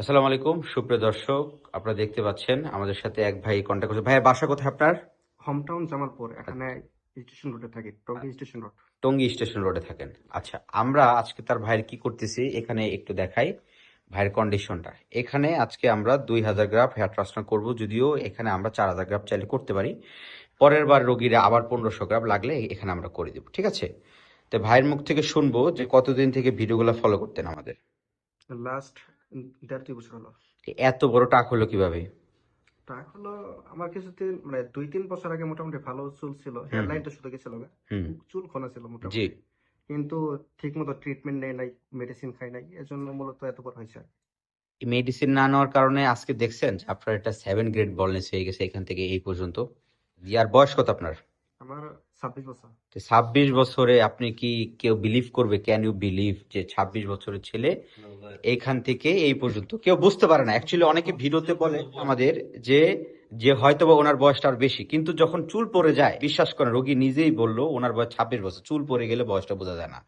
আসসালামু আলাইকুম সুপ্রিয় দর্শক, আপনারা দেখতে পাচ্ছেন আমাদের সাথে এক ভাই কন্ট্যাক্ট করছে। ভাইয়ের বাসা কোথায় আপনার? Home town Jamalpur. এখানে স্টেশন রোডে থাকি, Tongi station road. Tongi station রোডে থাকেন। আচ্ছা, আমরা আজকে তার ভাইয়ের কি করতেছি এখানে একটু দেখাই ভাইয়ের কন্ডিশনটা। এখানে আজকে আমরা 2000 গ্রাফ হেয়ার ট্রান্সপ্লান্ট করব, যদিও এখানে আমরা 4000 গ্রাফ চাইলে করতে পারি। পরের বার রোগীরা আবার 1500 গ্রাফ লাগলে এখানে আমরা করে দেব, ঠিক আছে? তো ভাইয়ের মুখ থেকে শুনবো যে কতদিন থেকে ভিডিওগুলো ফলো করতেন আমাদের। লাস্ট 1.5-2 বছর হলো। এত বড় টাক হলো কিভাবে? টাক হলো আমার কিছুদিন, মানে 2-3 বছর আগে মোটামুটি ভালো চুল ছিল, হুম হেয়ার লাইনটা শুধু গেছিল গা। হুম। চুল খোলা ছিল জি। মোটামুটি, কিন্তু ঠিক মতো ট্রিটমেন্ট নেই নাই, মেডিসিন খাই নাই, এজন্য মূলত এত বড় হয়েছে। মেডিসিন না নেওয়ার কারণে আজকে দেখছেন যে আপনার এটা 7 গ্রেড বলনেস হয়ে গেছে এখান থেকে এই পর্যন্ত। ইয়ার বয়স কত আপনার? আমার 26 বছর। তো 26 বছরে আপনি কি কেউ বিলিভ করবে? ক্যান ইউ বিলিভ যে 26 বছরের ছেলে এইখান থেকে এই পর্যন্ত কেউ বুঝতে পারে না? অ্যাকচুয়ালি অনেকে ভিডিওতে বলে আমাদের যে যে হয়তোবা ওনার বয়সটা আর বেশি, কিন্তু যখন চুল পড়ে যায়, বিশ্বাস করেন, রোগী নিজেই বললো ওনার বয়স 26 বছর, চুল পড়ে গেলে বয়সটা বোঝা যায় না।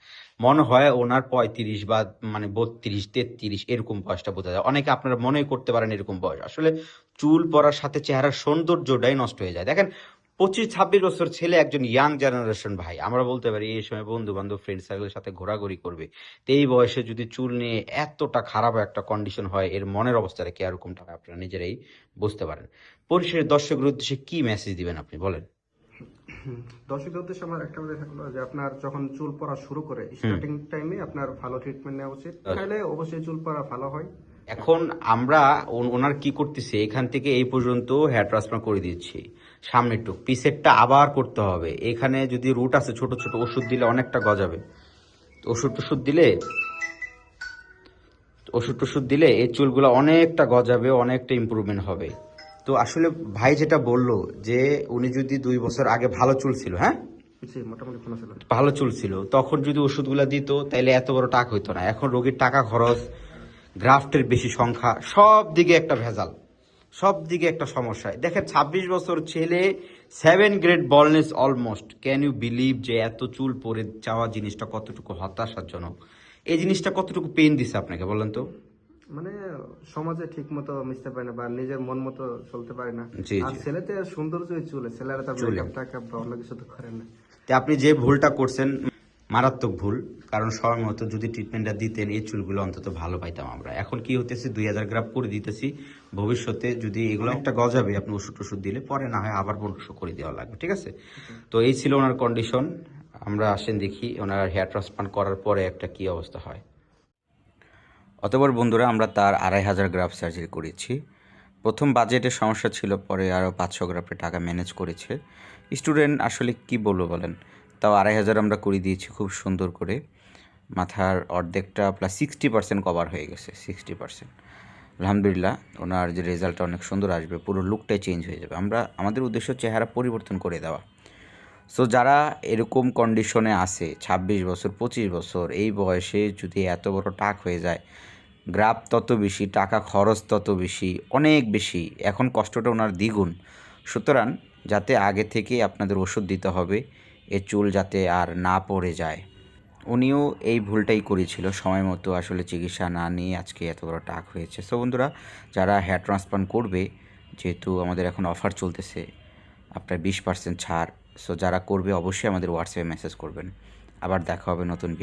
মনে হয় ওনার 35 বা মানে 32 33 এরকম বয়সটা বোঝা যায়। অনেকে আপনারা মনে করতে পারেন এরকম বয়স, আসলে চুল পড়ার সাথে চেহারার সৌন্দর্যটাই নষ্ট হয়ে যায়। দেখেন, 25-26 বছর ছেলে একজন ইয়াং জেনারেশন ভাই, আমরা বলতে পারি এই সময় বন্ধু বান্ধব ফ্রেন্ড সার্কেলের সাথে ঘোরাঘুরি করবে। তো এই বয়সে যদি চুল নিয়ে এতটা খারাপ একটা কন্ডিশন হয়, এর মনের অবস্থাটা কি এরকমটা হয় আপনারা নিজেরাই বুঝতে পারেন। পরিশেষে দর্শকের উদ্দেশ্যে কি মেসেজ দিবেন আপনি বলেন? দর্শকদের উদ্দেশ্যে আমার একটা কথা থাকলো যে আপনার যখন চুল পড়া শুরু করে হুম। স্টার্টিং টাইমে আপনার ভালো ট্রিটমেন্ট নেওয়া উচিত, তাহলে অবশ্যই চুল পড়া ভালো হয়। এখন আমরা ওনার কি করতেছি, এখান থেকে এই পর্যন্ত হেয়ার ট্রান্সফার করে দিচ্ছি, সামনেরটুক পিছেরটা আবার করতে হবে। এখানে যদি রুট আছে ছোট ছোট, ওষুধ দিলে অনেকটা গজাবে। ওষুধ টষুধ দিলে ওষুধ টষুধ দিলে এই চুলগুলো অনেকটা গজাবে, অনেকটা ইম্প্রুভমেন্ট হবে। তো আসলে ভাই যেটা বললো যে উনি যদি 2 বছর আগে ভালো চুল ছিল, হ্যাঁ জি, মোটামুটি ভালো ছিল। ভালো চুল ছিল, তখন যদি ওষুধগুলো দিত তাহলে এত বড় টাকা হইতো না। এখন রোগীর টাকা খরচ, গ্রাফটের বেশি সংখ্যা, সব দিকে একটা ভেজাল, সব দিকে একটা সমস্যা। দেখেন, 26 বছর ছেলে, 7 grade baldness almost. Can you believe যে এত চুল পরে যাওয়া জিনিসটা কতটুকু হতাশাজনক? এই জিনিসটা কতটুকু পেন দিছে আপনাকে বলেন তো? মানে সমাজে ঠিক মতো মিশতে পারে না বা নিজের মন মতো চলতে পারে না। জি আর জি। ছেলেতে সৌন্দর্যই চুলে, ছেলেরা তো চুলে মেকআপ টেকআপ বা অন্য কিছু তো করে না। তে আপনি যে ভুলটা করছেন মারাত্মক ভুল। কারণ সময় মতো যদি ট্রিটমেন্টটা দিতেন এই চুলগুলো অন্তত ভালো পাইতাম আমরা। এখন কি হতেছে, 2000 গ্রাফ করে দিতেছি, ভবিষ্যতে যদি এগুলো একটা গজাবে আপনি ওষুধ টষুধ দিলে পরে না হয় আবার 1500 করে দেওয়া লাগবে, ঠিক আছে? তো এই ছিল ওনার কন্ডিশন। আমরা আসেন দেখি ওনার হেয়ার ট্রান্সপ্লান্ট করার পরে একটা কি অবস্থা হয়। অতঃপর বন্ধুরা, আমরা তার 2500 গ্রাফ সার্জারি করেছি। প্রথম বাজেটের সমস্যা ছিল, পরে আরও 500 গ্রাফের টাকা ম্যানেজ করেছে। স্টুডেন্ট আসলে কি বলবো বলেন, তাও 2500 আমরা করে দিয়েছি খুব সুন্দর করে। মাথার অর্ধেকটা প্লাস 60% কভার হয়ে গেছে, 60%। আলহামদুলিল্লাহ, ওনার যে রেজাল্টটা অনেক সুন্দর আসবে, পুরো লুকটাই চেঞ্জ হয়ে যাবে। আমাদের উদ্দেশ্য চেহারা পরিবর্তন করে দেওয়া। সো যারা এরকম কন্ডিশনে আছে, 26 বছর 25 বছর এই বয়সে যদি এত বড় টাক হয়ে যায়, গ্রাফ তত বেশি, টাকা খরচ তত বেশি, অনেক বেশি। এখন কষ্টটা ওনার দ্বিগুণ। সুতরাং যাতে আগে থেকে আপনাদের ওষুধ দিতে হবে, এ চুল যাতে আর না পড়ে যায়। উনিও এই ভুলটাই করেছিল, সময় মতো আসলে চিকিৎসা না নিয়ে আজকে এত বড় টাক হয়েছে। সো বন্ধুরা, যারা হেয়ার ট্রান্সপ্লান্ট করবে, যেহেতু আমাদের এখন অফার চলতেছে, আপনার 20% ছাড়। সো যারা করবে অবশ্যই আমাদের হোয়াটসঅ্যাপে মেসেজ করবেন। আবার দেখা হবে নতুন ভিডিও।